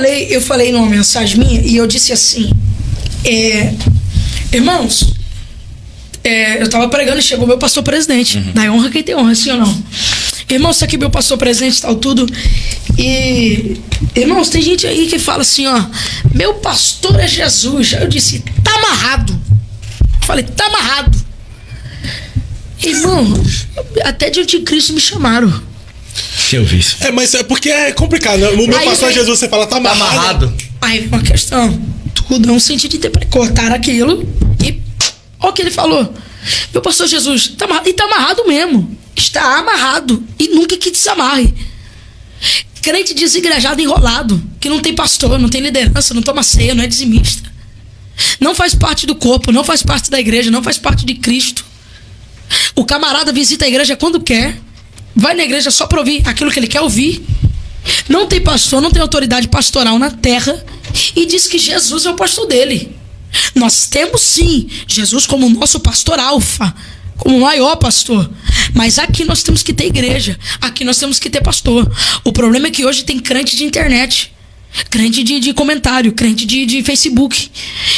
Eu falei numa mensagem minha e eu disse assim, irmãos, eu tava pregando e chegou meu pastor presidente. Dá honra quem tem honra, sim ou não? Irmãos, tá aqui meu pastor presidente e tal, tudo. E, irmãos, tem gente aí que fala assim, ó, meu pastor é Jesus. Aí eu disse, tá amarrado. Falei, tá amarrado. Irmão, até de anticristo me chamaram. Eu vi isso. Mas é porque é complicado, né? O meu pastor é Jesus, você fala, tá amarrado. Aí vem uma questão. Tudo é um sentido de interpretar. Cortaram aquilo e olha o que ele falou. Meu pastor Jesus, tá amarrado, e tá amarrado mesmo. Está amarrado. E nunca que desamarre. Crente desigrejado, enrolado, que não tem pastor, não tem liderança, não toma ceia, não é dizimista. Não faz parte do corpo, não faz parte da igreja, não faz parte de Cristo. O camarada visita a igreja quando quer. Vai na igreja só para ouvir aquilo que ele quer ouvir. Não tem pastor, não tem autoridade pastoral na terra. E diz que Jesus é o pastor dele. Nós temos sim Jesus como nosso pastor alfa, como maior pastor. Mas aqui nós temos que ter igreja. Aqui nós temos que ter pastor. O problema é que hoje tem crente de internet, crente de comentário, crente de Facebook.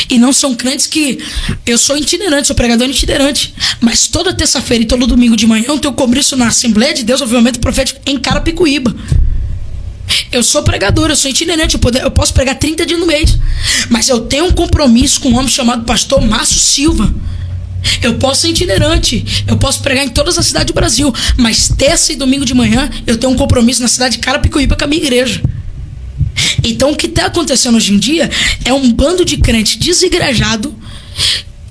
E não são crentes que... Eu sou itinerante, sou pregador itinerante. Mas toda terça-feira e todo domingo de manhã eu tenho compromisso na Assembleia de Deus, Avivamento Profético em Carapicuíba. Eu sou pregador, eu sou itinerante, eu posso pregar 30 dias no mês. Mas eu tenho um compromisso com um homem chamado pastor Márcio Silva. Eu posso ser itinerante, eu posso pregar em todas as cidades do Brasil. Mas terça e domingo de manhã eu tenho um compromisso na cidade de Carapicuíba com a minha igreja. Então o que está acontecendo hoje em dia é um bando de crente desigrejado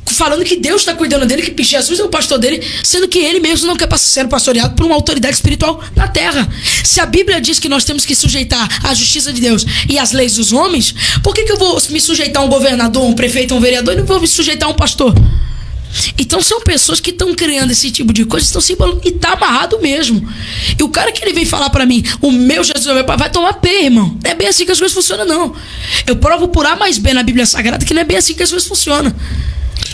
falando que Deus está cuidando dele, que Jesus é o pastor dele, sendo que ele mesmo não quer ser pastoreado por uma autoridade espiritual na terra. Se a Bíblia diz que nós temos que sujeitar à justiça de Deus e às leis dos homens, por que eu vou me sujeitar a um governador, um prefeito, um vereador e não vou me sujeitar a um pastor? Então são pessoas que estão criando esse tipo de coisa, estão se embalando, e tá amarrado mesmo. E o cara que ele vem falar pra mim, o meu Jesus é meu pai, vai tomar pé, irmão. Não é bem assim que as coisas funcionam, não. Eu provo por A mais B na Bíblia Sagrada que não é bem assim que as coisas funcionam.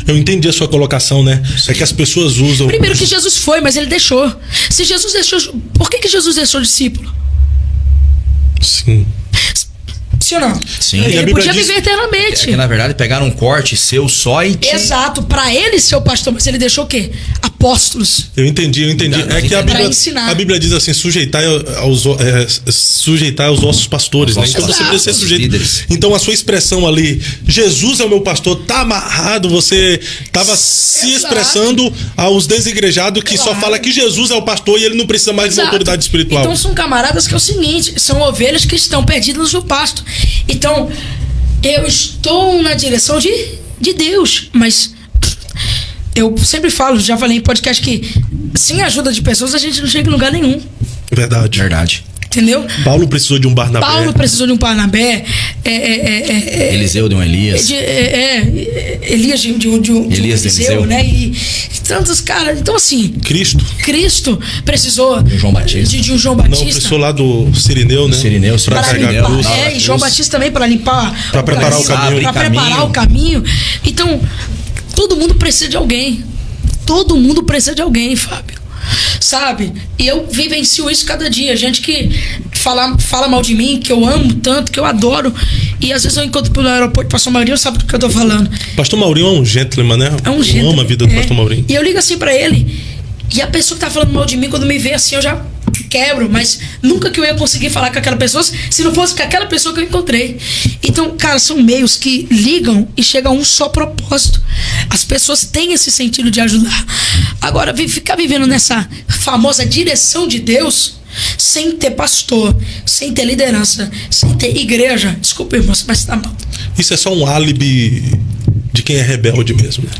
Eu entendi a sua colocação, né? É que as pessoas usam... Primeiro que Jesus foi, mas ele deixou. Se Jesus deixou... Por que Jesus deixou discípulo? Sim. Sim ou não? Sim. Ele podia viver eternamente. É que na verdade pegaram um corte seu só e... Exato, pra ele ser o pastor, mas ele deixou o quê? Apóstolos. Eu entendi. É que a Bíblia diz assim, sujeitar aos vossos pastores, né? Então você precisa ser sujeito. Líderes. Então a sua expressão ali, Jesus é o meu pastor, tá amarrado, você estava se expressando aos desigrejados que só fala que Jesus é o pastor e ele não precisa mais de uma autoridade espiritual. Então são camaradas que é o seguinte, são ovelhas que estão perdidas no pasto. Então, eu estou na direção de Deus, mas eu sempre falo, já falei em podcast que sem a ajuda de pessoas a gente não chega em lugar nenhum. Verdade. Entendeu? Paulo precisou de um Barnabé. Eliseu de um Elias. Elias de um Eliseu, né? E tantos caras. Então, assim. Cristo precisou de um João Batista. De um João Batista. Não, precisou lá do Sirineu, né? Sirineu. Pra carregar a cruz. E João Batista também para limpar. Para preparar o caminho. Para preparar o caminho. Então, todo mundo precisa de alguém. Todo mundo precisa de alguém, Fábio. Sabe? E eu vivencio isso cada dia. Gente que fala mal de mim, que eu amo tanto, que eu adoro. E às vezes eu encontro pelo aeroporto, o pastor Maurinho sabe do que eu tô falando. Pastor Maurinho é um gentleman, né? É um gentleman. Eu amo a vida do pastor Maurinho. E eu ligo assim pra ele. E a pessoa que tá falando mal de mim, quando me vê assim, eu já quebro. Mas nunca que eu ia conseguir falar com aquela pessoa se não fosse com aquela pessoa que eu encontrei. Então, cara, são meios que ligam e chegam a um só propósito. As pessoas têm esse sentido de ajudar. Agora, ficar vivendo nessa famosa direção de Deus, sem ter pastor, sem ter liderança, sem ter igreja. Desculpa, irmão, mas tá mal. Isso é só um álibi de quem é rebelde mesmo, né?